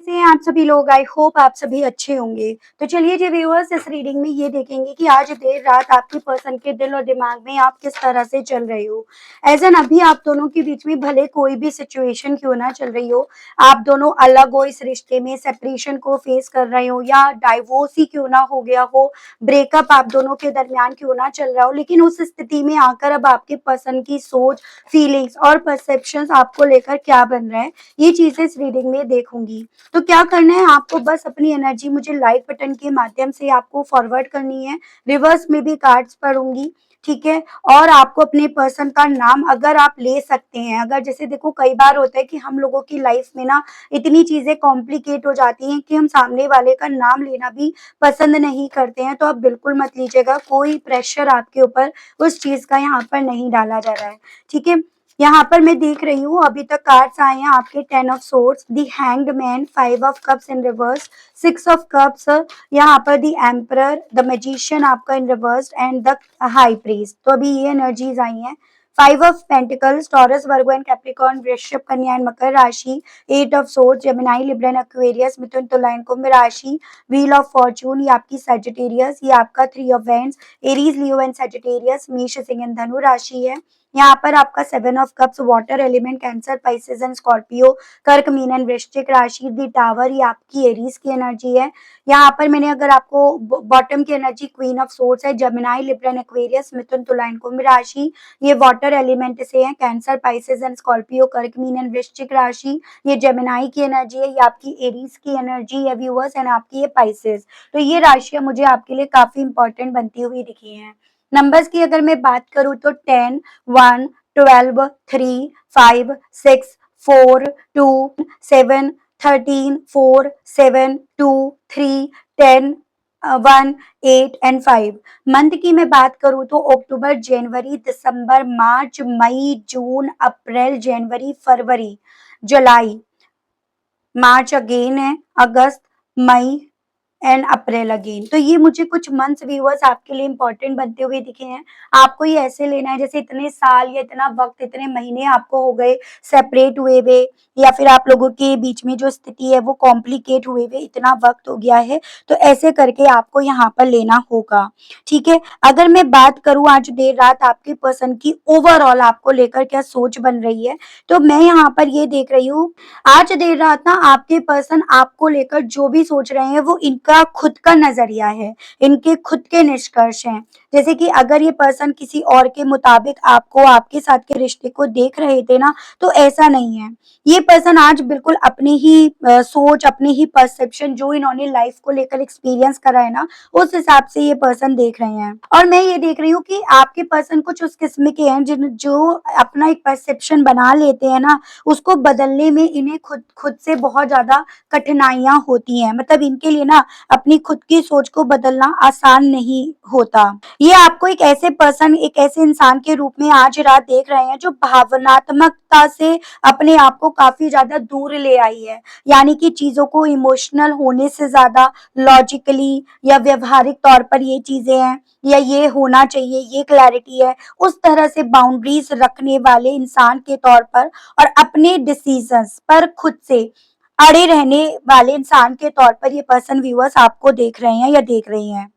कैसे हैं आप सभी लोग? आई होप आप सभी अच्छे होंगे। तो चलिए जी व्यूअर्स, इस रीडिंग में ये देखेंगे कि आज देर रात आपके पर्सन के दिल और दिमाग में आप किस तरह से चल रहे हो। एज़ एन अभी आप दोनों के बीच में भले कोई भी सिचुएशन क्यों ना चल रही हो, आप दोनों अलग हो, इस रिश्ते में सेपरेशन को फेस कर रहे हो या डाइवोर्स ही क्यों ना हो गया हो, ब्रेकअप आप दोनों के दरमियान क्यों ना चल रहा हो, लेकिन उस स्थिति में आकर अब आपके पर्सन की सोच, फीलिंग्स और परसेप्शंस आपको लेकर क्या बन रहा है, ये चीजें इस रीडिंग में देखूंगी। तो क्या करना है आपको, बस अपनी एनर्जी मुझे लाइक बटन के माध्यम से आपको फॉरवर्ड करनी है। रिवर्स में भी कार्ड्स पढ़ूंगी, ठीक है। और आपको अपने पर्सन का नाम अगर आप ले सकते हैं, अगर जैसे देखो कई बार होता है कि हम लोगों की लाइफ में ना इतनी चीजें कॉम्प्लिकेट हो जाती हैं कि हम सामने वाले का नाम लेना भी पसंद नहीं करते हैं, तो आप बिल्कुल मत लीजिएगा, कोई प्रेशर आपके ऊपर उस चीज का यहाँ पर नहीं डाला जा रहा है, ठीक है। यहाँ पर मैं देख रही हूँ अभी तक कार्ड्स आए हैं आपके 10 of swords, the hanged man, 5 of cups in reverse, 6 of cups, यहाँ पर द एम्परर, द मैजिशियन आपका in reverse and the high priest. तो अभी ये एनर्जीज आई हैं। 5 of pentacles, Taurus, Virgo and Capricorn, Vrishabh, Kanya and Makar राशि, 8 of swords, Gemini, Libra and Aquarius, Mithun, Tula and कुंभ राशि, व्हील ऑफ फॉर्चून, ये आपकी सजिटेरियस, ये आपका 3 ऑफ वेंस, एरीज, लियो एंड सजिटेरियस, मेष, सिंह एंड धनु राशि है। यहाँ पर आपका 7 of cups, water element, cancer, Pisces and Scorpio, कर्क, मीन एंड वृश्चिक राशि, दी टावर, ये आपकी एरीज की एनर्जी है। यहाँ पर मैंने अगर आपको बॉटम की एनर्जी क्वीन ऑफ सोर्ड्स है, Gemini, Libra and Aquarius, Mithun, Tula and कुंभ राशि, ये वाटर एलिमेंट से है, कैंसर, पाइसेस एंड स्कॉर्पियो, कर्क, मीन एंड वृश्चिक राशि, ये जेमिनी की एनर्जी है, ये आपकी एरीज की एनर्जी है व्यूअर्स, एंड आपकी ये पाइसेस। तो ये राशियां मुझे आपके लिए काफी इंपॉर्टेंट बनती हुई दिखी हैं। नंबर्स की अगर मैं बात करूं तो 10, 1, 12, 3, 5, 6, 4, 2, 7, 13, 4, 7, 2, 3, 10, 1, 8 एंड 5। मंथ की मैं बात करूं तो अक्टूबर, जनवरी, दिसंबर, मार्च, मई, जून, अप्रैल, जनवरी, फरवरी, जुलाई, मार्च अगेन है, अगस्त, मई एंड अप्रैल अगेन। तो ये मुझे कुछ मंथ्स व्यूअर्स आपके लिए इंपॉर्टेंट बनते हुए दिखे हैं। आपको ये ऐसे लेना है जैसे इतने साल या इतना वक्त, इतने महीने आपको हो गए सेपरेट हुए हुए, या फिर आप लोगों के बीच में जो स्थिति है वो कॉम्प्लिकेट हुए हुए इतना वक्त हो गया है, तो ऐसे करके आपको यहाँ पर लेना होगा, ठीक है। अगर मैं बात करूं आज देर रात आपके पर्सन की ओवरऑल आपको लेकर क्या सोच बन रही है, तो मैं यहाँ पर ये देख रही हूँ आज देर रात ना आपके पर्सन आपको लेकर जो भी सोच रहे हैं वो इनका खुद का नजरिया है, इनके खुद के निष्कर्ष हैं। जैसे कि अगर ये पर्सन किसी और के मुताबिक आपको, आपके साथ के रिश्ते को देख रहे थे ना, तो ऐसा नहीं है। ये पर्सन आज बिल्कुल अपनी ही सोच, अपनी ही परसेप्शन, जो इन्होंने लाइफ को लेकर एक्सपीरियंस करा है ना, उस हिसाब से ये पर्सन देख रहे हैं। और मैं ये देख रही हूँ कि आपके पर्सन कुछ उस किस्म के हैं जिन जो अपना एक परसेप्शन बना लेते हैं ना, उसको बदलने में इन्हें खुद खुद से बहुत ज्यादा कठिनाइयां होती हैं। मतलब इनके लिए ना अपनी खुद की सोच को बदलना आसान नहीं होता। ये आपको एक ऐसे पर्सन, एक ऐसे इंसान के रूप में आज रात देख रहे हैं जो भावनात्मकता से अपने आप को काफी ज्यादा दूर ले आई है, यानी कि चीजों को इमोशनल होने से ज्यादा लॉजिकली या व्यवहारिक तौर पर ये चीजें हैं या ये होना चाहिए, ये क्लैरिटी है, उस तरह से बाउंड्रीज रखने वाले इंसान के तौर पर और अपने डिसीजंस पर खुद से अड़े रहने वाले इंसान के तौर पर ये पर्सन व्यूअर्स आपको देख रहे हैं या देख रही हैं।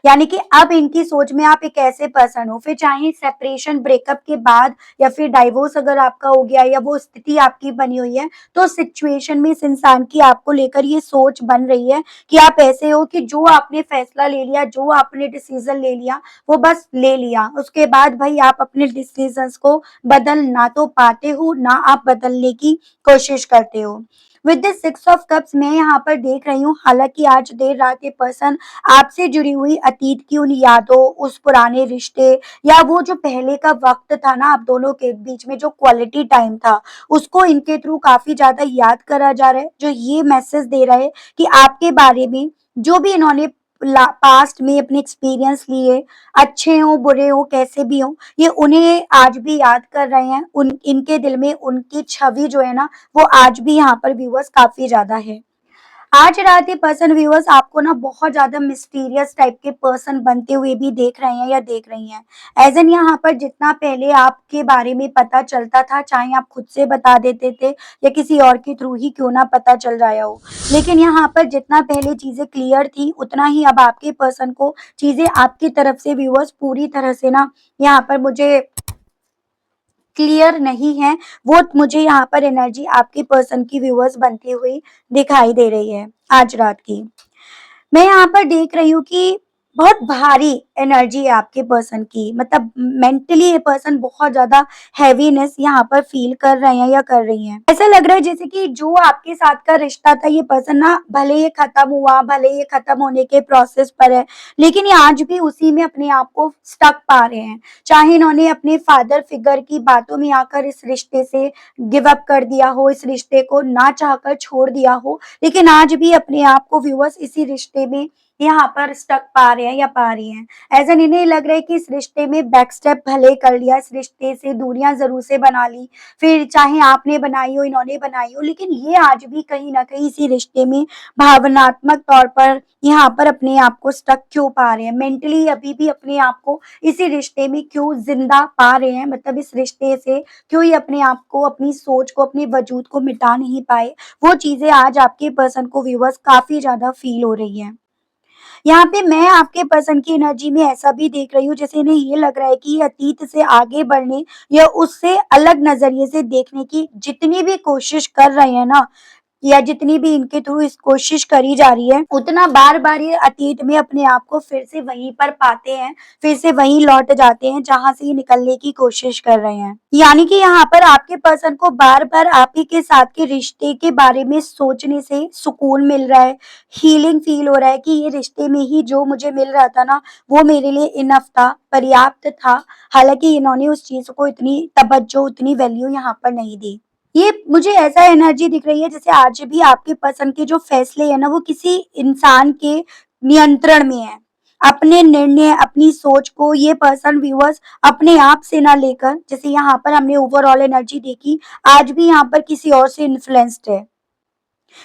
यानी कि अब इनकी सोच में आप एक ऐसे पर्सन हो, फिर चाहे सेपरेशन, ब्रेकअप के बाद या फिर डाइवोर्स अगर आपका हो गया या वो स्थिति आपकी बनी हुई है, तो सिचुएशन में इस इंसान की आपको लेकर ये सोच बन रही है कि आप ऐसे हो कि जो आपने फैसला ले लिया, जो आपने डिसीजन ले लिया, वो बस ले लिया, उसके बाद भाई आप अपने डिसीजंस को बदल ना तो पाते हो, ना आप बदलने की कोशिश करते हो। विद दिस 6 ऑफ कप्स मैं यहाँ पर देख रही हूँ, हालांकि आज देर रात ये पर्सन आपसे जुड़ी हुई अतीत की उन यादों, उस पुराने रिश्ते या वो जो पहले का वक्त था ना आप दोनों के बीच में, जो क्वालिटी टाइम था, उसको इनके थ्रू काफी ज्यादा याद करा जा रहा है, जो ये मैसेज दे रहा है कि आपके बारे में जो भी इन्होंने पास्ट में अपने एक्सपीरियंस लिए, अच्छे हो बुरे हो कैसे भी हो, ये उन्हें आज भी याद कर रहे हैं। उन इनके दिल में उनकी छवि जो है ना, वो आज भी यहाँ पर व्यूअर्स काफी ज्यादा है। आज रात ये पर्सन व्यूअर्स आपको ना बहुत ज़्यादा मिस्टीरियस टाइप के पर्सन बनते हुए भी देख रहे हैं या देख रही हैं। एज़ एन यहाँ पर जितना पहले आपके बारे में पता चलता था, चाहे आप खुद से बता देते थे या किसी और के थ्रू ही क्यों ना पता चल रहा हो। लेकिन यहाँ पर जितना पहले चीज़ें क्लियर थी, उतना ही अब आपके पर्सन को चीज़ें आपकी तरफ से व्यूअर्स पूरी तरह से ना यहाँ पर मुझे क्लियर नहीं है, वो मुझे यहाँ पर एनर्जी आपके पर्सन की व्यूअर्स बनती हुई दिखाई दे रही है आज रात की। मैं यहाँ पर देख रही हूँ कि बहुत भारी एनर्जी है आपके पर्सन की, मतलब मेंटली ये पर्सन बहुत ज़्यादा हैवीनेस यहाँ पर फ़ील कर रहे हैं या कर रही हैं। ऐसा लग रहा है जैसे कि जो आपके साथ का रिश्ता था ये पर्सन ना भले ये खत्म हुआ, भले ये खत्म होने के प्रोसेस पर है, लेकिन ये आज भी उसी में अपने आप को स्टक पा रहे हैं। चाहे इन्होंने अपने फादर फिगर की बातों में आकर इस रिश्ते से गिव अप कर दिया हो, इस रिश्ते को ना चाहकर छोड़ दिया हो, लेकिन आज भी अपने आप को व्यूअर्स इसी रिश्ते में यहाँ पर स्टक पा रहे हैं या पा रही हैं। ऐसा इन्हें लग रहा है कि इस रिश्ते में बैक स्टेप भले कर लिया, इस रिश्ते से दूरियां जरूर से बना ली, फिर चाहे आपने बनाई हो इन्होंने बनाई हो, लेकिन ये आज भी कहीं ना कहीं इसी रिश्ते में भावनात्मक तौर पर यहाँ पर अपने आप को स्टक क्यों पा रहे हैं, मेंटली अभी भी अपने आप को इसी रिश्ते में क्यों जिंदा पा रहे हैं, मतलब इस रिश्ते से क्यों ये अपने आप को, अपनी सोच को, अपने वजूद को मिटा नहीं पाए। वो चीजें आज आपके पर्सन को व्यूअर्स काफी ज्यादा फील हो रही है। यहाँ पे मैं आपके पर्सन की एनर्जी में ऐसा भी देख रही हूँ जैसे इन्हें ये लग रहा है कि ये अतीत से आगे बढ़ने या उससे अलग नजरिए से देखने की जितनी भी कोशिश कर रहे हैं ना, या जितनी भी इनके थ्रू इस कोशिश करी जा रही है, उतना बार-बार ये अतीत में अपने आप को फिर से वहीं पर पाते हैं, फिर से वहीं लौट जाते हैं जहाँ से ये निकलने की कोशिश कर रहे हैं। यानी कि यहाँ पर आपके पर्सन को बार-बार आप ही के साथ के रिश्ते के बारे में सोचने से सुकून मिल रहा है, हीलिंग फील हो रहा है कि ये रिश्ते में ही जो मुझे मिल रहा था ना, वो मेरे लिए इनफ था, पर्याप्त था। हालाँकि इन्होंने उस चीज़ को इतनी तवज्जो, उतनी वैल्यू यहाँ पर नहीं दी। ये मुझे ऐसा एनर्जी दिख रही है जैसे आज भी आपके पसंद के जो फैसले हैं ना वो किसी इंसान के नियंत्रण में है। अपने निर्णय, अपनी सोच को ये पर्सन व्यूअर्स अपने आप से ना लेकर, जैसे यहाँ पर हमने ओवरऑल एनर्जी देखी, आज भी यहाँ पर किसी और से इन्फ्लुएंस्ड है।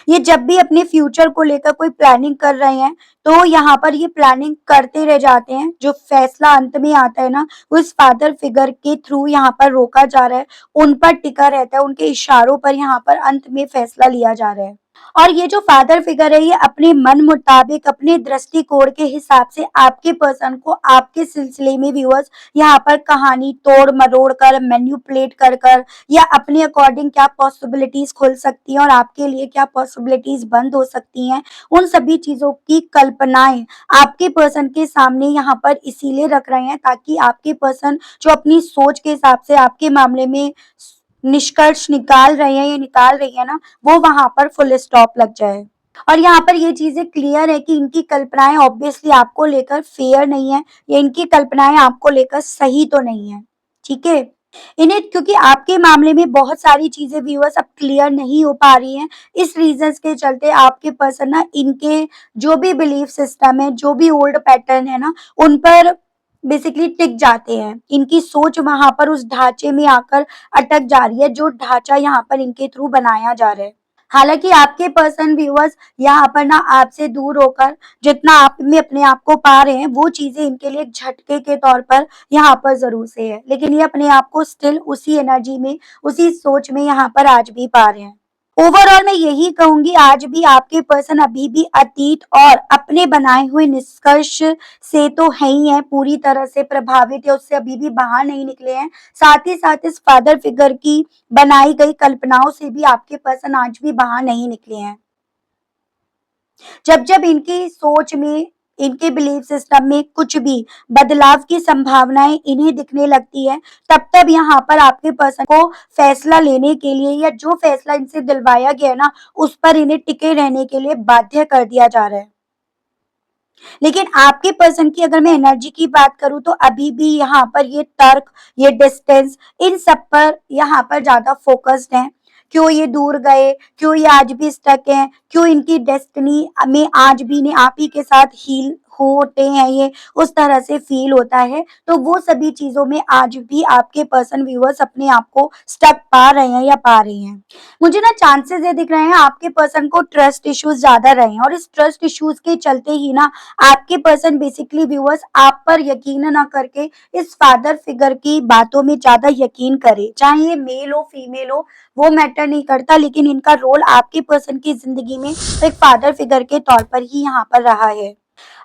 ये जब भी अपने फ्यूचर को लेकर कोई प्लानिंग कर रहे हैं, तो यहाँ पर ये प्लानिंग करते रह जाते हैं। जो फैसला अंत में आता है ना, वो इस फादर फिगर के थ्रू यहाँ पर रोका जा रहा है, उन पर टिका रहता है, उनके इशारों पर यहाँ पर अंत में फैसला लिया जा रहा है। और ये जो फादर फिगर है, ये अपने मन मुताबिक, अपने दृष्टिकोण के हिसाब से आपके पर्सन को आपके सिलसिले में व्यूअर्स यहाँ पर कहानी तोड़-मरोड़ कर, मैनिपुलेट कर कर या अपने अकॉर्डिंग क्या पॉसिबिलिटीज़ खुल सकती हैं और आपके लिए क्या पॉसिबिलिटीज़ बंद हो सकती हैं, उन सभी चीज़ों की कल्पनाएँ आपके पर्सन के सामने यहाँ पर इसीलिए रख रहे हैं ताकि आपके पर्सन जो अपनी सोच के हिसाब से आपके मामले में निष्कर्ष निकाल रहे हैं या निकाल रही है ना, वो वहाँ पर फुल स्टॉप लग जाए। और यहाँ पर ये चीज़ें क्लियर है कि इनकी कल्पनाएँ ऑब्वियसली आपको लेकर फेयर नहीं है या इनकी कल्पनाएँ आपको लेकर सही तो नहीं है, ठीक है? इन्हें क्योंकि आपके मामले में बहुत सारी चीज़ें व्यूअर्स अब क्लियर नहीं हो पा रही हैं, इस रीज़न्स के चलते आपके पर्सन ना इनके जो भी बिलीफ सिस्टम है, जो भी ओल्ड पैटर्न है ना, उन पर बेसिकली टिक जाते हैं। इनकी सोच वहाँ पर उस ढाँचे में आकर अटक जा रही है, जो ढाँचा यहाँ पर इनके थ्रू बनाया जा रहा है। हालाँकि आपके पर्सन व्यूअर्स यहाँ पर ना आपसे दूर होकर जितना आप में अपने आप को पा रहे हैं, वो चीज़ें इनके लिए एक झटके के तौर पर यहाँ पर ज़रूर से है। लेकिन ये अपने आप को स्टिल उसी एनर्जी में, उसी सोच में यहाँ पर आज भी पा रहे हैं। ओवरऑल मैं यही कहूँगी आज भी आपके पर्सन अभी भी अतीत और अपने बनाए हुए निष्कर्ष से तो है ही हैं, पूरी तरह से प्रभावित या उससे अभी भी बाहर नहीं निकले हैं। साथ ही साथ इस फादर फिगर की बनाई गई कल्पनाओं से भी आपके पर्सन आज भी बाहर नहीं निकले हैं। जब-जब इनकी सोच में, इनके बिलीफ सिस्टम में कुछ भी बदलाव की संभावनाएँ इन्हें दिखने लगती है, तब-तब यहाँ पर आपके पर्सन को फैसला लेने के लिए या जो फैसला इनसे दिलवाया गया है ना, उस पर इन्हें टिके रहने के लिए बाध्य कर दिया जा रहा है। लेकिन आपके पर्सन की अगर मैं एनर्जी की बात करूँ तो अभी भी यहाँ पर ये तर्क, ये डिस्टेंस, इन सब पर यहाँ पर ज़्यादा फ़ोकस्ड हैं। क्यों ये दूर गए? क्यों ये आज भी स्टक हैं? क्यों इनकी डेस्टिनी में आज भी इन्हें आप ही के साथ हील होते हैं ये, उस तरह से फील होता है। तो वो सभी चीज़ों में आज भी आपके पर्सन व्यूअर्स अपने आप को स्टक पा रहे हैं या पा रही हैं। मुझे ना चांसेस ये दिख रहे हैं आपके पर्सन को ट्रस्ट इश्यूज ज़्यादा रहे हैं, और इस ट्रस्ट इश्यूज के चलते ही ना आपके पर्सन बेसिकली व्यूअर्स आप पर यकीन ना करके इस फादर फिगर की बातों में ज़्यादा यकीन करे। चाहे ये मेल हो, फीमेल हो, वो मैटर नहीं करता, लेकिन इनका रोल आपके पर्सन की ज़िंदगी में एक फादर फिगर के तौर पर ही यहाँ पर रहा है।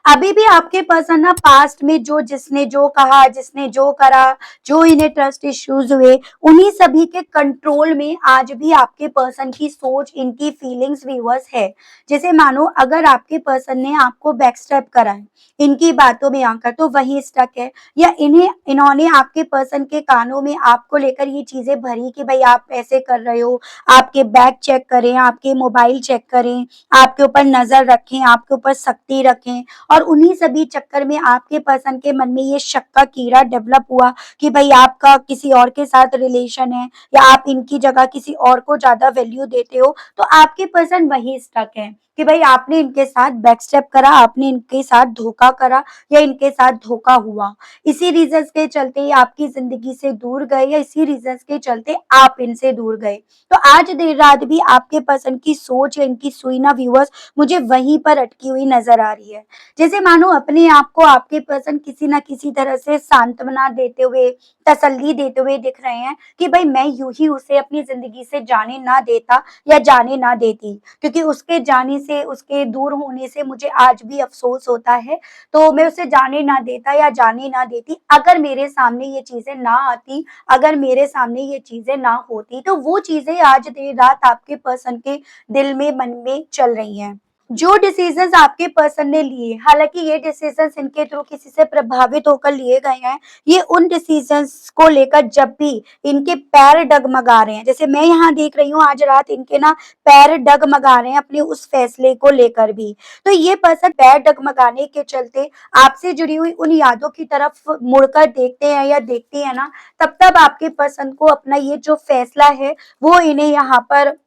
अभी भी आपके पर्सन ना पास्ट में जो जिसने जो कहा, जिसने जो करा, जो इन्हें ट्रस्ट इश्यूज हुए, उन्हीं सभी के कंट्रोल में आज भी आपके पर्सन की सोच, इनकी फीलिंग्स व्यूअर्स है। जैसे मानो अगर आपके पर्सन ने आपको बैकस्टेप करा है इनकी बातों में आकर, तो वही स्टक है, या इन्होंने आपके पर्सन के कानों में आपको लेकर ये चीजें भरी कि भाई आप ऐसे कर रहे हो, आपके बैग चेक करें, आपके मोबाइल चेक करें, आपके ऊपर नजर रखें, आपके ऊपर सख्ती रखें, और उन्हीं सभी चक्कर में आपके पर्सन के मन में ये शक का कीड़ा डेवलप हुआ कि भाई आपका किसी और के साथ रिलेशन है, या आप इनकी जगह किसी और को ज्यादा वैल्यू देते हो। तो आपके पर्सन वही स्टक है कि भाई आपने इनके साथ बैकस्टेप करा, आपने इनके साथ धोखा करा, या इनके साथ धोखा हुआ। इसी रीजन के चलते ये आपकी जिंदगी से दूर गए, या इसी रीजन के चलते आप इनसे दूर गए। तो आज देर रात भी आपके पर्सन की सोच या इनकी सुई ना व्यूअर्स मुझे वहीं पर अटकी हुई नजर आ रही है। जैसे मानो अपने आप को आपके पर्सन किसी ना किसी तरह से सांत्वना देते हुए, तसल्ली देते हुए दिख रहे हैं कि भाई मैं यूं ही उसे अपनी जिंदगी से जाने ना देता या जाने ना देती, क्योंकि उसके जाने से, उसके दूर होने से मुझे आज भी अफसोस होता है। तो मैं उसे जाने ना देता या जाने ना देती, अगर मेरे सामने ये चीजें ना आती, अगर मेरे सामने ये चीजें ना होती। तो वो चीजें आज देर रात आपके पर्सन के दिल में, मन में चल रही हैं। जो डिसीजंस आपके पर्सन ने लिए, हालांकि ये डिसीजंस इनके थ्रू किसी से प्रभावित होकर लिए गए हैं, ये उन डिसीजंस को लेकर जब भी इनके पैर डगमगा रहे हैं, जैसे मैं यहाँ देख रही हूँ आज रात इनके ना पैर डगमगा रहे हैं अपने उस फैसले को लेकर भी। तो ये पर्सन पैर डगमगाने के चलते आपसे जुड़ी हुई उन यादों की तरफ मुड़कर देखते हैं या देखती है ना, तब तब आपके पर्सन को अपना ये जो फैसला है वो इन्हें यहाँ पर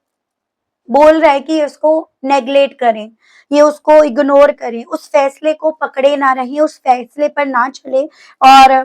बोल रहा है कि उसको नेग्लेक्ट करें, ये उसको इग्नोर करें, उस फैसले को पकड़े ना रहें, उस फैसले पर ना चले। और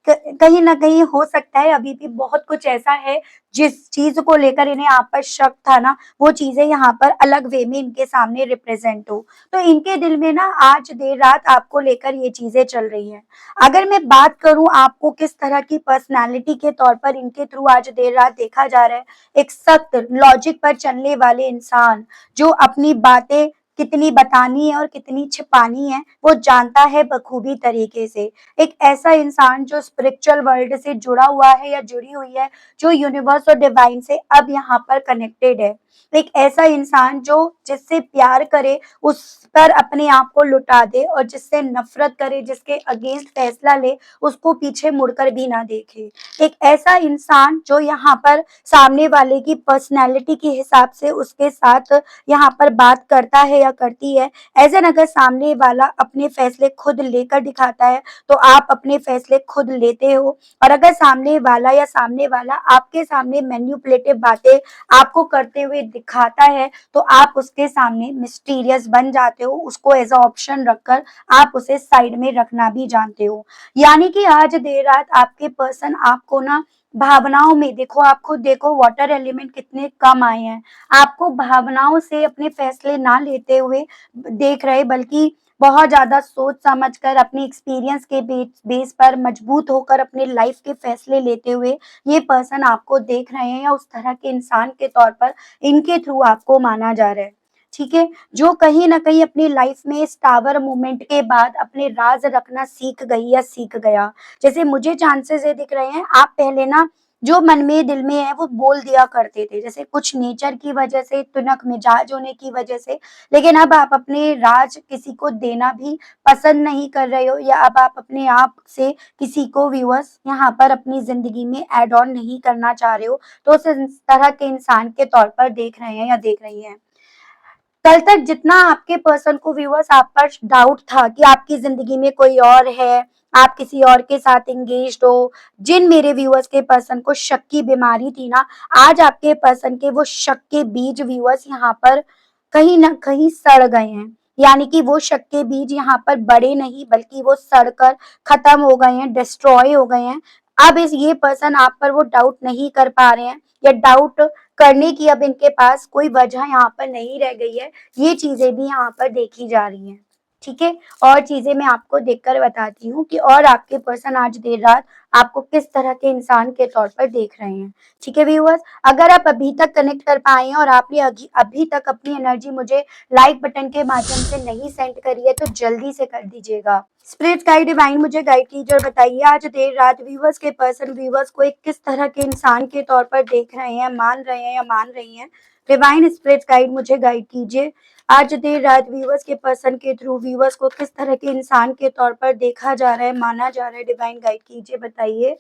कहीं ना कहीं हो सकता है अभी भी बहुत कुछ ऐसा है जिस चीज को लेकर इन्हें आप पर शक था ना, वो चीजें यहाँ पर अलग वे में इनके सामने रिप्रेजेंट हो। तो इनके दिल में ना आज देर रात आपको लेकर ये चीजें चल रही हैं। अगर मैं बात करूं आपको किस तरह की पर्सनालिटी के तौर पर इनके थ्रू आज देर रात देखा जा रहा है, एक सख्त लॉजिक पर चलने वाले इंसान, जो अपनी बातें कितनी बतानी है और कितनी छिपानी है वो जानता है बखूबी तरीके से। एक ऐसा इंसान जो स्पिरिचुअल वर्ल्ड से जुड़ा हुआ है या जुड़ी हुई है, जो यूनिवर्स और डिवाइन से अब यहाँ पर कनेक्टेड है। एक ऐसा इंसान जो जिससे प्यार करे उस पर अपने आप को लुटा दे, और जिससे नफरत करे, जिसके अगेंस्ट फैसला ले, उसको पीछे मुड़कर भी ना देखे। एक ऐसा इंसान जो यहाँ पर सामने वाले की पर्सनैलिटी के हिसाब से उसके साथ यहाँ पर बात करता है या करती है। एज एन अगर सामने वाला अपने फैसले खुद लेकर दिखाता है तो आप अपने फैसले खुद लेते हो, और अगर सामने वाला या सामने वाला आपके सामने मैन्युपुलेटिव बातें आपको करते हुए दिखाता है तो आप उसके सामने मिस्टीरियस बन जाते हो, उसको एज अ ऑप्शन रखकर आप उसे साइड में रखना भी जानते हो। यानी कि आज देर रात आपके पर्सन आपको ना भावनाओं में, देखो आप खुद देखो वाटर एलिमेंट कितने कम आए हैं, आपको भावनाओं से अपने फैसले ना लेते हुए देख रहे, बल्कि बहुत ज्यादा सोच समझकर अपने एक्सपीरियंस के बेस पर मजबूत होकर अपने लाइफ के फैसले लेते हुए ये पर्सन आपको देख रहे हैं, या उस तरह के इंसान के तौर पर इनके थ्रू आपको माना जा रहा है। ठीक है, जो कहीं ना कहीं अपनी लाइफ में इस टावर मूवमेंट के बाद अपने राज रखना सीख गई या सीख गया। जैसे मुझे चांसेस ये दिख रहे हैं, आप पहले ना जो मन में दिल में है वो बोल दिया करते थे, जैसे कुछ नेचर की वजह से, तुनक मिजाज होने की वजह से, लेकिन अब आप अपने राज किसी को देना भी पसंद नहीं कर रहे हो, या अब आप अपने आप से किसी को व्यूअर्स यहाँ पर अपनी जिंदगी में एड ऑन नहीं करना चाह रहे हो, तो उस तरह के इंसान के तौर पर देख रहे हैं या देख रही हैं। कल तक जितना आपके पर्सन को व्यूअर्स आप पर डाउट था कि आपकी जिंदगी में कोई और है, आप किसी और के साथ एंगेज्ड हो, जिन मेरे व्यूअर्स के पर्सन को शक की बीमारी थी ना, आज आपके पर्सन के वो शक के बीज व्यूअर्स यहाँ पर कहीं ना कहीं सड़ गए हैं। यानी कि वो शक के बीज यहाँ पर बड़े नहीं बल्कि वो सड़कर खत्म हो गए हैं, डिस्ट्रॉय हो गए हैं। अब इस ये पर्सन आप पर वो डाउट नहीं कर पा रहे हैं या डाउट करने की अब इनके पास कोई वजह यहाँ पर नहीं रह गई है। ये चीजें भी यहाँ पर देखी जा रही हैं। ठीक है, और चीजें मैं आपको देखकर बताती हूँ कि और आपके पर्सन आज देर रात आपको किस तरह के इंसान के तौर पर देख रहे हैं। ठीक है व्यूअर्स, अगर आप अभी तक कनेक्ट कर पाए हैं और आपने अभी तक अपनी एनर्जी मुझे लाइक बटन के माध्यम से नहीं सेंड करी है तो जल्दी से कर दीजिएगा। स्पिरिट गाइड डिवाइन मुझे गाइड कीजिए और बताइए आज देर रात व्यूअर्स के पर्सन व्यूअर्स को एक किस तरह के इंसान के तौर पर देख रहे हैं, मान रहे हैं या मान रही हैं। डिवाइन स्पिरिट गाइड मुझे गाइड कीजिए आज देर रात व्यूअर्स के पर्सन के थ्रू व्यूअर्स को किस तरह के इंसान के तौर पर देखा जा रहा है, माना जा रहा है। डिवाइन गाइड कीजिए, बताइए।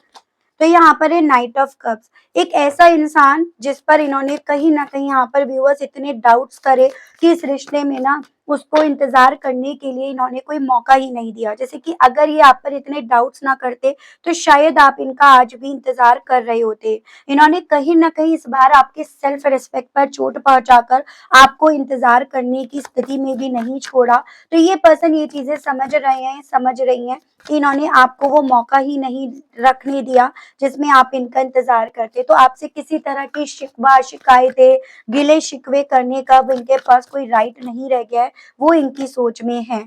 तो यहाँ पर है नाइट ऑफ कप्स, एक ऐसा इंसान जिस पर इन्होंने कहीं ना कहीं यहाँ पर व्यूअर्स इतने डाउट्स करे कि इस रिश्ते में ना उसको इंतजार करने के लिए इन्होंने कोई मौका ही नहीं दिया। जैसे कि अगर ये आप पर इतने डाउट्स ना करते तो शायद आप इनका आज भी इंतजार कर रहे होते। इन्होंने कहीं ना कहीं इस बार आपके सेल्फ रिस्पेक्ट पर चोट पहुंचाकर आपको इंतजार करने की स्थिति में भी नहीं छोड़ा। तो ये पर्सन ये चीजें समझ रहे हैं, समझ रही हैं कि इन्होंने आपको वो मौका ही नहीं रखने दिया जिसमें आप इनका इंतजार करते। तो आपसे किसी तरह की शिकवा शिकायतें गिले शिकवे करने का अब इनके पास कोई राइट नहीं रह गया है, वो इनकी सोच में है।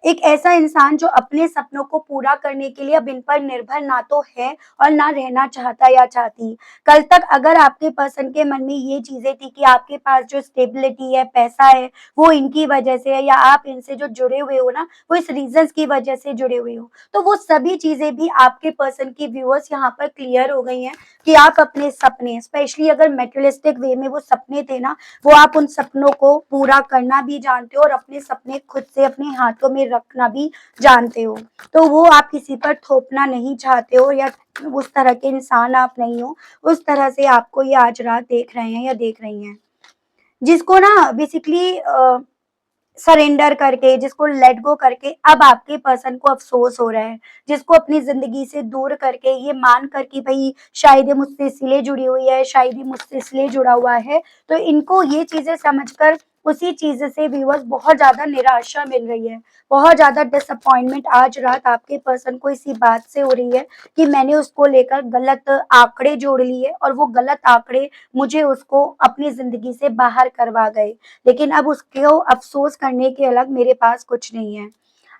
एक ऐसा इंसान जो अपने सपनों को पूरा करने के लिए अब इन पर निर्भर ना तो है और ना रहना चाहता या चाहती। कल तक अगर आपके पर्सन के मन में ये चीजें थी कि आपके पास जो स्टेबिलिटी है, पैसा है, वो इनकी वजह से है या आप इनसे जो जुड़े हुए हो ना वो इस रीजंस की वजह से जुड़े हुए हो, तो वो सभी चीजें भी आपके पर्सन की व्यूअर्स यहाँ पर क्लियर हो गई हैं कि आप अपने सपने, स्पेशली अगर मेटेरियलिस्टिक वे में वो सपने थे ना, वो आप उन सपनों को पूरा करना भी जानते हो और अपने सपने खुद से अपने हाथों में रखना भी जानते हो। तो वो आप किसी पर थोपना नहीं चाहते हो या उस तरह के इंसान आप नहीं हो। उस तरह से आपको ये आज रात देख रहे हैं या देख रही हैं, जिसको ना बेसिकली सरेंडर करके, जिसको लेट गो करके अब आपके पर्सन को अफसोस हो रहा है, जिसको अपनी जिंदगी से दूर करके ये मान कर कि भाई शायद ये मुझसे इसलिए जुड़ी हुई है, शायद ये मुझसे इसलिए जुड़ा हुआ है, तो इनको ये चीजें समझकर उसी चीज से व्यूअर्स बहुत ज्यादा निराशा मिल रही है, बहुत ज्यादा डिसअपॉइंटमेंट आज रात आपके पर्सन को इसी बात से हो रही है कि मैंने उसको लेकर गलत आंकड़े जोड़ लिए और वो गलत आंकड़े मुझे उसको अपनी जिंदगी से बाहर करवा गए, लेकिन अब उसको अफसोस करने के अलग मेरे पास कुछ नहीं है।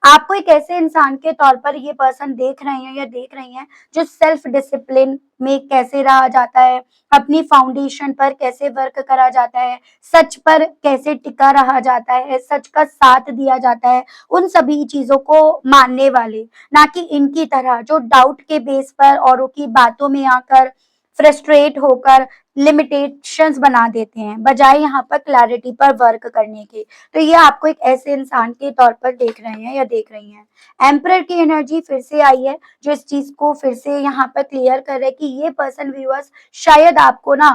आपको एक ऐसे इंसान के तौर पर ये पर्सन देख रहे हैं या देख रही हैं जो सेल्फ डिसिप्लिन में कैसे रहा जाता है, अपनी फाउंडेशन पर कैसे वर्क करा जाता है, सच पर कैसे टिका रहा जाता है, सच का साथ दिया जाता है, उन सभी चीजों को मानने वाले, ना कि इनकी तरह जो डाउट के बेस पर औरों की बातों में आकर फ्रस्ट्रेट होकर लिमिटेशंस बना देते हैं बजाय यहाँ पर क्लैरिटी पर वर्क करने के। तो ये आपको एक ऐसे इंसान के तौर पर देख रहे हैं या देख रही हैं। एम्परर की एनर्जी फिर से आई है जो इस चीज को फिर से यहाँ पर क्लियर कर रहे हैं कि ये पर्सन व्यूअर्स शायद आपको ना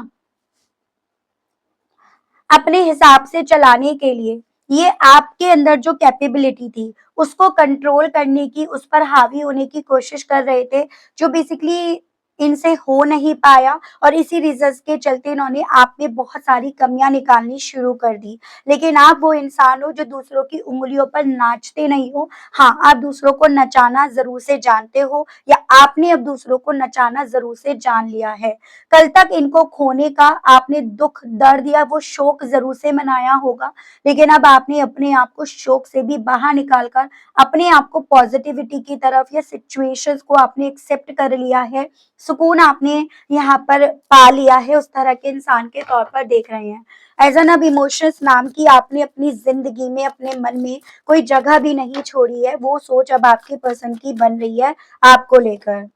अपने हिसाब से चलाने के लिए, ये आपके अंदर जो कैपेबिलिटी थी उसको कंट्रोल करने की, उस पर हावी होने की कोशिश कर रहे थे, जो बेसिकली इनसे हो नहीं पाया और इसी रीजंस के चलते इन्होंने आप में बहुत सारी कमियां निकालनी शुरू कर दी। लेकिन आप वो इंसान हो जो दूसरों की उंगलियों पर नाचते नहीं हो। हाँ, आप दूसरों को नचाना जरूर से जानते हो या आपने अब दूसरों को नचाना जरूर से जान लिया है। कल तक इनको खोने का आपने दुख दर्द या वो शोक जरूर से मनाया होगा, लेकिन अब आपने अपने आप को शोक से भी बाहर निकालकर अपने आप को पॉजिटिविटी की तरफ या सिचुएशंस को आपने एक्सेप्ट कर लिया है, सुकून आपने यहाँ पर पा लिया है, उस तरह के इंसान के तौर पर देख रहे हैं। एज एन अब इमोशंस नाम की आपने अपनी जिंदगी में अपने मन में कोई जगह भी नहीं छोड़ी है, वो सोच अब आपके पर्सन की बन रही है आपको लेकर।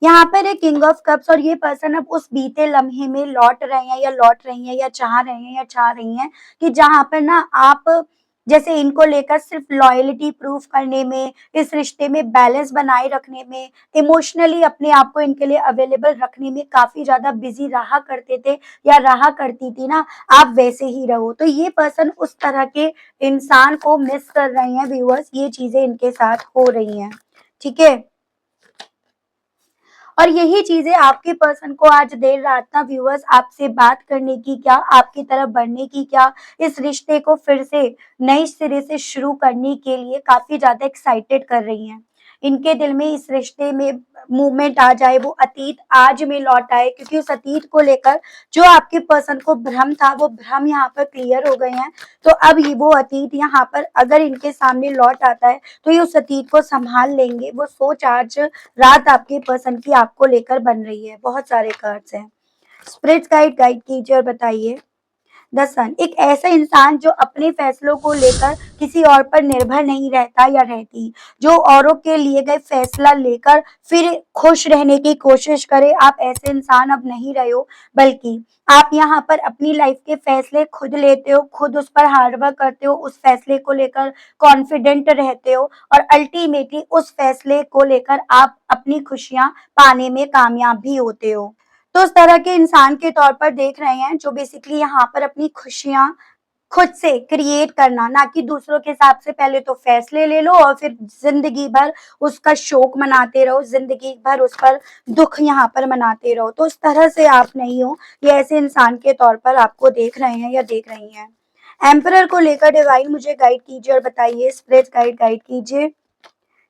यहाँ पर है किंग ऑफ कप्स और ये पर्सन अब उस बीते लम्हे में लौट रहे हैं या लौट रही हैं या चाह रहे हैं या चाह रही हैं कि जहाँ पर ना आप जैसे इनको लेकर सिर्फ लॉयलिटी प्रूफ करने में, इस रिश्ते में बैलेंस बनाए रखने में, इमोशनली अपने आप को इनके लिए अवेलेबल रखने में काफी ज्यादा बिजी रहा करते थे या रहा करती थी ना, आप वैसे ही रहो। तो ये पर्सन उस तरह के इंसान को मिस कर रहे हैं व्यूअर्स, ये चीजें इनके साथ हो रही हैं। ठीक है, और यही चीजें आपके पर्सन को आज देर रात ना व्यूअर्स आपसे बात करने की क्या, आपकी तरफ बढ़ने की क्या, इस रिश्ते को फिर से नए सिरे से शुरू करने के लिए काफी ज्यादा एक्साइटेड कर रही हैं। इनके दिल में इस रिश्ते में मूवमेंट आ जाए, वो अतीत आज में लौट आए, क्योंकि उस अतीत को लेकर जो आपके पर्सन को भ्रम था वो भ्रम यहाँ पर क्लियर हो गए हैं। तो अब ये वो अतीत यहाँ पर अगर इनके सामने लौट आता है तो ये उस अतीत को संभाल लेंगे। वो सोच आज रात आपके पर्सन की आपको लेकर बन रही है। बहुत सारे कार्ड्स हैं। स्पिरिट गाइड गाइड कीजिए और बताइए। द सन, एक ऐसा इंसान जो अपने फैसलों को लेकर किसी और पर निर्भर नहीं रहता या रहती, जो औरों के लिए गए फैसला लेकर फिर खुश रहने की कोशिश करे। आप ऐसे इंसान अब नहीं रहे हो, बल्कि आप यहाँ पर अपनी लाइफ के फैसले खुद लेते हो, खुद उस पर हार्डवर्क करते हो, उस फैसले को लेकर कॉन्फिडेंट रहते हो और अल्टीमेटली उस फैसले को लेकर आप अपनी खुशियां पाने में कामयाब भी होते हो। तो उस तरह के इंसान के तौर पर देख रहे हैं जो बेसिकली यहाँ पर अपनी खुशियां खुद से क्रिएट करना, ना कि दूसरों के हिसाब से। पहले तो फैसले ले लो और फिर जिंदगी भर उसका शोक मनाते रहो, जिंदगी भर उस पर दुख यहाँ पर मनाते रहो। तो उस तरह से आप नहीं हो, ये ऐसे इंसान के तौर पर आपको देख रहे हैं या देख रही हैं। एम्परर को लेकर डिवाइन मुझे गाइड कीजिए और बताइए। स्पिरिट गाइड गाइड कीजिए।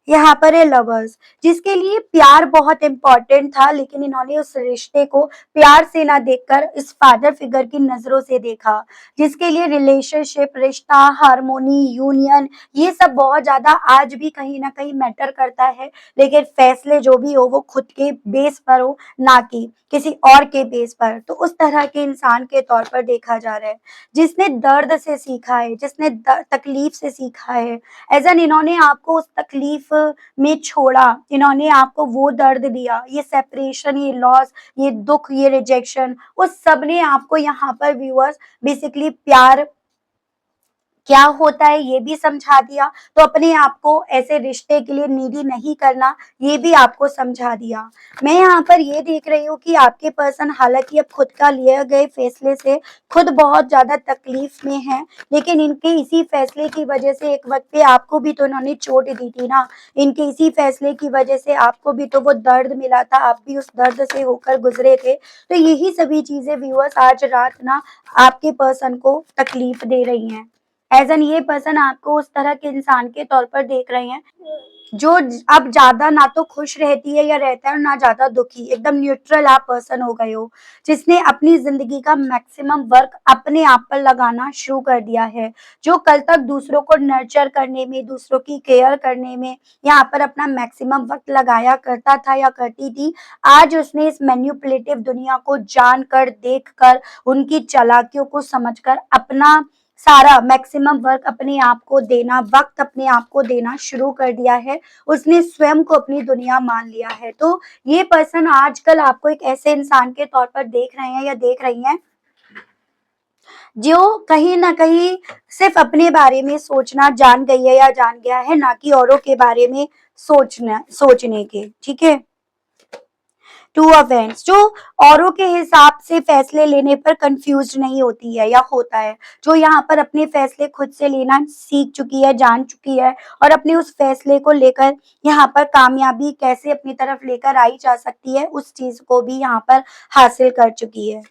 यहाँ पर है लवर्स, जिसके लिए प्यार बहुत इंपॉर्टेंट था, लेकिन इन्होंने उस रिश्ते को प्यार से ना देखकर इस फादर फिगर की नजरों से देखा। जिसके लिए रिलेशनशिप, रिश्ता, हार्मोनी, यूनियन, ये सब बहुत ज्यादा आज भी कहीं ना कहीं मैटर करता है। लेकिन फैसले जो भी हो वो खुद के बेस पर हो, ना कि किसी और के बेस पर। तो उस तरह के इंसान के तौर पर देखा जा रहा है, जिसने दर्द से सीखा है, जिसने तकलीफ से सीखा है। एज एन इन्होंने आपको उस तकलीफ में छोड़ा, इन्होंने आपको वो दर्द दिया, ये सेपरेशन, ये लॉस, ये दुख, ये रिजेक्शन, उस सब ने आपको यहाँ पर व्यूअर्स बेसिकली प्यार क्या होता है ये भी समझा दिया। तो अपने आप को ऐसे रिश्ते के लिए नीडी नहीं करना, ये भी आपको समझा दिया। मैं यहाँ पर ये देख रही हूँ कि आपके पर्सन हालांकि अब खुद का लिए गए फैसले से खुद बहुत ज्यादा तकलीफ में है, लेकिन इनके इसी फैसले की वजह से एक वक्त पे आपको भी तो इन्होंने चोट दी थी ना। इनके इसी फैसले की वजह से आपको भी तो वो दर्द मिला था, आप भी उस दर्द से होकर गुजरे थे। तो यही सभी चीजें व्यूअर्स आज रात ना आपके पर्सन को तकलीफ दे रही हैं। एज एन ये पर्सन आपको उस तरह के इंसान के तौर पर देख रहे हैं जो अब ज्यादा ना तो खुश रहती है या रहता है और ना ज्यादा दुखी, एकदम न्यूट्रल आप पर्सन हो गए हो, जिसने अपनी जिंदगी का मैक्सिमम वर्क अपने आप पर लगाना शुरू कर दिया है। जो कल तक दूसरों को नर्चर करने में, दूसरों की केयर करने में यहाँ पर अपना मैक्सिमम वक्त लगाया करता था या करती थी, आज उसने इस मैन्युपुलेटिव दुनिया को जानकर, देखकर, उनकी चालाकियों को समझकर अपना सारा मैक्सिमम वर्क अपने आप को देना, वक्त अपने आप को देना शुरू कर दिया है। उसने स्वयं को अपनी दुनिया मान लिया है। तो ये पर्सन आजकल आपको एक ऐसे इंसान के तौर पर देख रहे हैं या देख रही हैं जो कहीं ना कहीं सिर्फ अपने बारे में सोचना जान गई है या जान गया है, ना कि औरों के बारे में सोचने के। ठीक है। टू ऑफ हैंड्स, जो औरों के हिसाब से फैसले लेने पर कंफ्यूज नहीं होती है या होता है, जो यहाँ पर अपने फैसले खुद से लेना सीख चुकी है, जान चुकी है और अपने उस फैसले को लेकर यहाँ पर कामयाबी कैसे अपनी तरफ लेकर आई जा सकती है उस चीज को भी यहाँ पर हासिल कर चुकी है।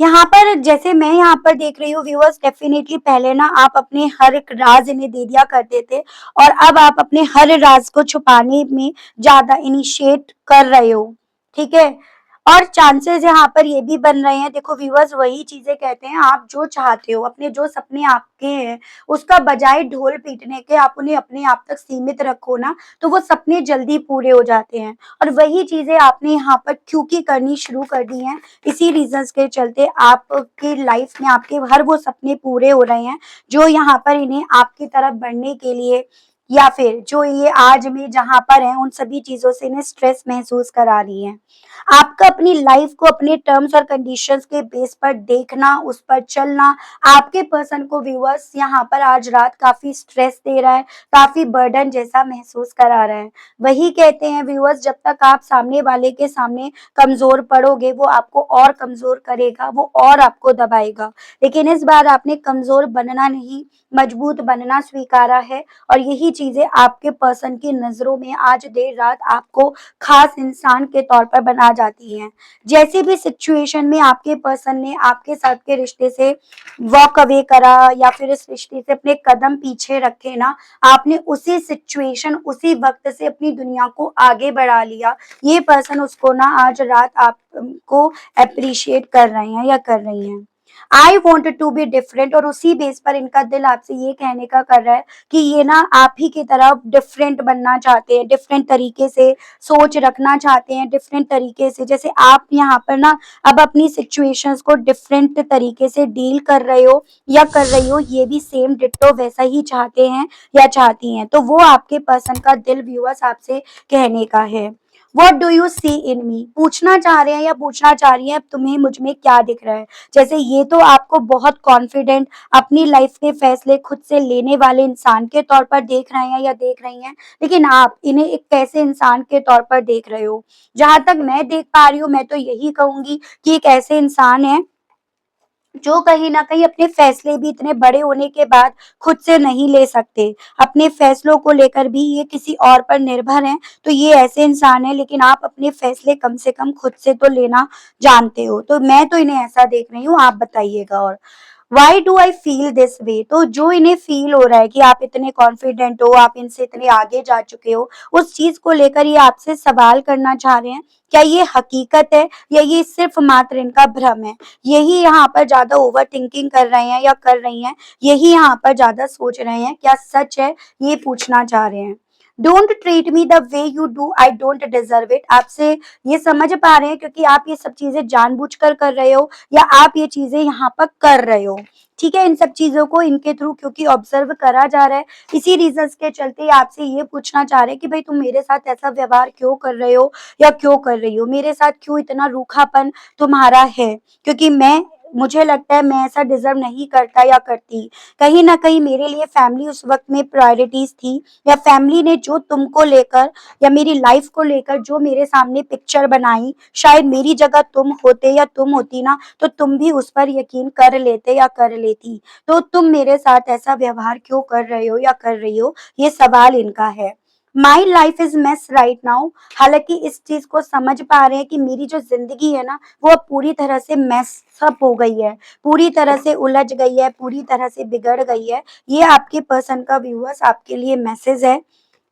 यहाँ पर जैसे मैं यहाँ पर देख रही हूँ व्यूअर्स, डेफिनेटली पहले ना आप अपने हर एक राज इन्हें दे दिया करते थे और अब आप अपने हर राज को छुपाने में ज्यादा इनिशिएट कर रहे हो। ठीक है। और चांसेस यहाँ पर ये भी बन रहे हैं, देखो व्यूअर्स वही चीजें कहते हैं, आप जो चाहते हो, अपने जो सपने आपके हैं, उसका बजाय ढोल पीटने के आप उन्हें अपने आप तक सीमित रखो ना, तो वो सपने जल्दी पूरे हो जाते हैं। और वही चीजें आपने यहाँ पर क्योंकि करनी शुरू कर दी हैं, इसी रीजंस के चलते आपकी लाइफ में आपके हर वो सपने पूरे हो रहे हैं जो यहाँ पर इन्हें आपकी तरफ बढ़ने के लिए या फिर जो ये आज में जहां पर हैं उन सभी चीजों से इन्हें स्ट्रेस महसूस करा रही हैं। आपका अपनी लाइफ को अपने टर्म्स और कंडीशंस के बेस पर देखना, उस पर चलना आपके पर्सन को व्यूअर्स यहाँ पर आज रात काफी स्ट्रेस दे रहा है, काफी बर्डन जैसा महसूस करा रहा है। वही कहते हैं व्यूअर्स, जब तक आप सामने वाले के सामने कमजोर पड़ोगे वो आपको और कमजोर करेगा, वो और आपको दबाएगा। लेकिन इस बार आपने कमजोर बनना नहीं, मजबूत बनना स्वीकारा है और यही चीजें आपके पर्सन की नजरों में आज देर रात आपको खास इंसान के तौर पर बना जाती हैं। जैसी भी सिचुएशन में आपके पर्सन ने आपके साथ के रिश्ते से वॉक अवे करा या फिर इस रिश्ते से अपने कदम पीछे रखे ना, आपने उसी सिचुएशन उसी वक्त से अपनी दुनिया को आगे बढ़ा लिया। ये पर्सन उसको ना आज रात आपको अप्रिशिएट कर रहे हैं या कर रही हैं। I want to be different, और उसी बेस पर इनका दिल आपसे ये कहने का कर रहा है कि ये ना आप ही की तरह डिफरेंट बनना चाहते हैं, डिफरेंट तरीके से सोच रखना चाहते हैं, डिफरेंट तरीके से जैसे आप यहाँ पर ना अब अपनी सिचुएशंस को डिफरेंट तरीके से डील कर रहे हो या कर रही हो, ये भी सेम डिट्टो वैसा ही चाहते हैं या चाहती हैं। तो वो आपके पर्सन का दिल व्यूअर्स आपसे कहने का है। वॉट डू यू सी इन मी, पूछना चाह रहे हैं या पूछना चाह रही हैं तुम्हें मुझ में क्या दिख रहा है। जैसे ये तो आपको बहुत कॉन्फिडेंट, अपनी लाइफ के फैसले खुद से लेने वाले इंसान के तौर पर देख रहे हैं या देख रही हैं, लेकिन आप इन्हें एक कैसे इंसान के तौर पर देख रहे हो। जहां तक मैं देख पा रही हूँ, मैं तो यही कहूंगी कि एक ऐसे इंसान है जो कहीं ना कहीं अपने फैसले भी इतने बड़े होने के बाद खुद से नहीं ले सकते, अपने फैसलों को लेकर भी ये किसी और पर निर्भर हैं। तो ये ऐसे इंसान है, लेकिन आप अपने फैसले कम से कम खुद से तो लेना जानते हो। तो मैं तो इन्हें ऐसा देख रही हूँ, आप बताइएगा। और why do I feel this way, तो जो इन्हें फील हो रहा है कि आप इतने कॉन्फिडेंट हो, आप इनसे इतने आगे जा चुके हो, उस चीज को लेकर ये आपसे सवाल करना चाह रहे हैं। क्या ये हकीकत है या ये सिर्फ मात्र इनका भ्रम है। यही यहाँ पर ज्यादा ओवर थिंकिंग कर रहे हैं या कर रही हैं, यही यहाँ पर ज्यादा सोच रहे हैं, क्या सच है, ये पूछना चाह रहे हैं। Don't treat me the way you do, I don't deserve it, आपसे ये समझ पा रहे हैं क्योंकि आप ये सब चीजें जानबूझकर कर रहे हो या आप ये चीजें यहाँ पर कर रहे हो। ठीक है, इन सब चीजों को इनके थ्रू क्योंकि ऑब्जर्व करा जा रहा है, इसी रीजंस के चलते आपसे ये पूछना चाह रहे हैं कि भाई तुम मेरे साथ ऐसा व्यवहार क्यों कर रहे हो या क्यों कर रही हो, मेरे साथ क्यों इतना रूखापन तुम्हारा है, क्योंकि मुझे लगता है मैं ऐसा डिजर्व नहीं करता या करती। कहीं ना कहीं मेरे लिए फैमिली उस वक्त में प्रायोरिटीज थी, या फैमिली ने जो तुमको लेकर या मेरी लाइफ को लेकर जो मेरे सामने पिक्चर बनाई, शायद मेरी जगह तुम होते या तुम होती ना, तो तुम भी उस पर यकीन कर लेते या कर लेती। तो तुम मेरे साथ ऐसा व्यवहार क्यों कर रहे हो या कर रही हो, ये सवाल इनका है। My life is mess right now, हालांकि इस चीज को समझ पा रहे हैं कि मेरी जो जिंदगी है ना वो अब पूरी तरह से मेस अप हो गई है, पूरी तरह से उलझ गई है, पूरी तरह से बिगड़ गई है। ये आपके पर्सन का व्यूअर्स आपके लिए मैसेज है।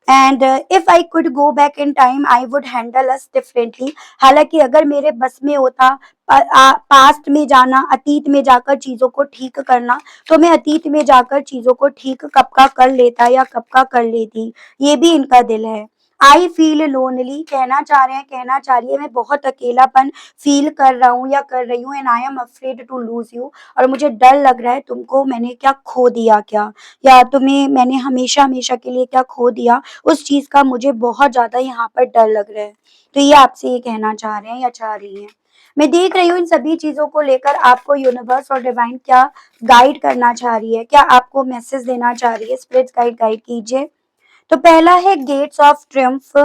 And if I could go back in time I would handle us differently, हालांकि अगर मेरे बस में होता पास्ट में जाना, अतीत में जाकर चीजों को ठीक करना, तो मैं अतीत में जाकर चीजों को ठीक कब का कर लेता या कब का कर लेती। ये भी इनका दिल है। आई फील लोनली, कहना चाह रहे हैं, कहना चाह रही है मैं बहुत अकेलापन फील कर रहा हूँ या कर रही हूँ। And I am afraid to lose you, और मुझे डर लग रहा है तुमको मैंने क्या खो दिया क्या, या तुम्हें मैंने हमेशा हमेशा के लिए क्या खो दिया, उस चीज का मुझे बहुत ज्यादा यहाँ पर डर लग रहा है। तो ये आपसे ये कहना चाह रहे हैं या चाह रही हैं। मैं देख रही हूँ इन सभी चीजों को लेकर आपको यूनिवर्स और डिवाइन क्या गाइड करना चाह रही है, क्या आपको मैसेज देना चाह रही है। स्पिरिट्स गाइड कीजिए। तो पहला है gates of triumph,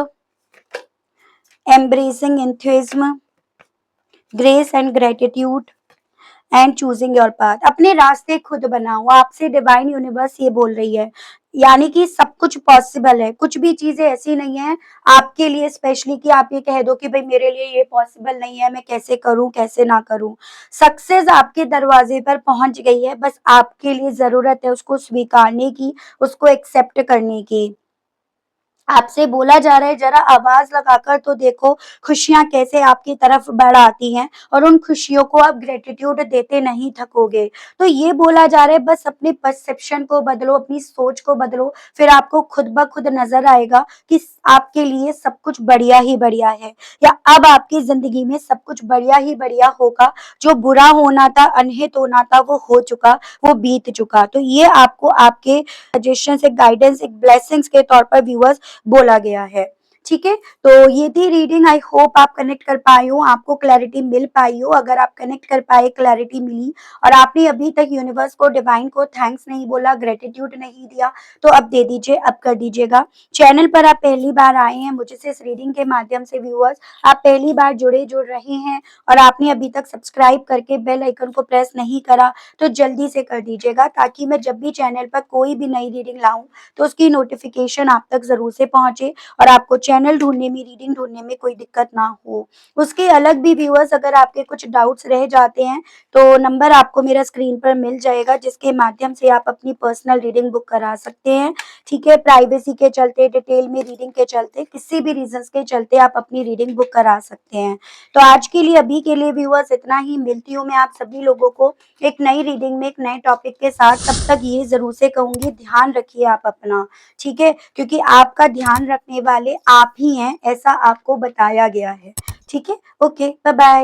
embracing enthusiasm, grace and gratitude and choosing your path, अपने रास्ते खुद बनाओ, आपसे डिवाइन यूनिवर्स ये बोल रही है। यानी कि सब कुछ पॉसिबल है, कुछ भी चीजें ऐसी नहीं है आपके लिए स्पेशली कि आप ये कह दो कि भाई मेरे लिए ये पॉसिबल नहीं है, मैं कैसे करूं कैसे ना करूं। सक्सेस आपके दरवाजे पर पहुंच गई है, बस आपके लिए जरूरत है उसको स्वीकारने की, उसको एक्सेप्ट करने की। आपसे बोला जा रहा है जरा आवाज लगाकर तो देखो खुशियां कैसे आपकी तरफ बढ़ आती हैं, और उन खुशियों को आप ग्रेटिट्यूड देते नहीं थकोगे। तो ये बोला जा रहा है बस अपने परसेप्शन को बदलो, अपनी सोच को बदलो, फिर आपको खुद ब खुद नजर आएगा कि आपके लिए सब कुछ बढ़िया ही बढ़िया है, या अब आपकी जिंदगी में सब कुछ बढ़िया ही बढ़िया होगा। जो बुरा होना था, अनहित होना था, वो हो चुका, वो बीत चुका। तो ये आपको आपके सजेशन, एक गाइडेंस, एक ब्लेसिंग्स के तौर पर व्यूअर्स बोला गया है। ठीक है, तो ये थी रीडिंग। आई होप आप कनेक्ट कर पाए हो, आपको क्लैरिटी मिल पाई हो। अगर आप कनेक्ट कर पाए, क्लैरिटी मिली और आपने अभी तक यूनिवर्स को, डिवाइन को थैंक्स नहीं बोला, ग्रेटिट्यूड नहीं दिया, तो अब दे दीजिए, अब कर दीजिएगा। चैनल पर आप पहली बार आए हैं मुझसे इस रीडिंग के माध्यम से, व्यूअर्स आप पहली बार जुड़ रहे हैं और आपने अभी तक सब्सक्राइब करके बेल आइकन को प्रेस नहीं करा, तो जल्दी से कर दीजिएगा, ताकि मैं जब भी चैनल पर कोई भी नई रीडिंग लाऊं तो उसकी नोटिफिकेशन आप तक जरूर से पहुंचे और आपको चैनल ढूंढने में, रीडिंग ढूंढने में कोई दिक्कत ना हो। उसके अलग भी व्यूअर्स, अगर आपके कुछ डाउट्स रह जाते हैं तो नंबर आपको मेरा स्क्रीन पर मिल जाएगा, जिसके माध्यम से आप अपनी पर्सनल रीडिंग बुक करा सकते हैं। ठीक है, प्राइवेसी के चलते, डिटेल में रीडिंग के चलते, किसी भी रीजंस के चलते आप अपनी रीडिंग बुक करा सकते हैं। तो आज के लिए, अभी के लिए व्यूअर्स इतना ही। मिलती हूँ मैं आप सभी लोगों को एक नई रीडिंग में, एक नए टॉपिक के साथ। तब तक ये जरूर से कहूंगी, ध्यान रखिए आप अपना, ठीक है, क्योंकि आपका ध्यान रखने वाले आप ही हैं, ऐसा आपको बताया गया है। ठीक है, ओके, बाय बाय।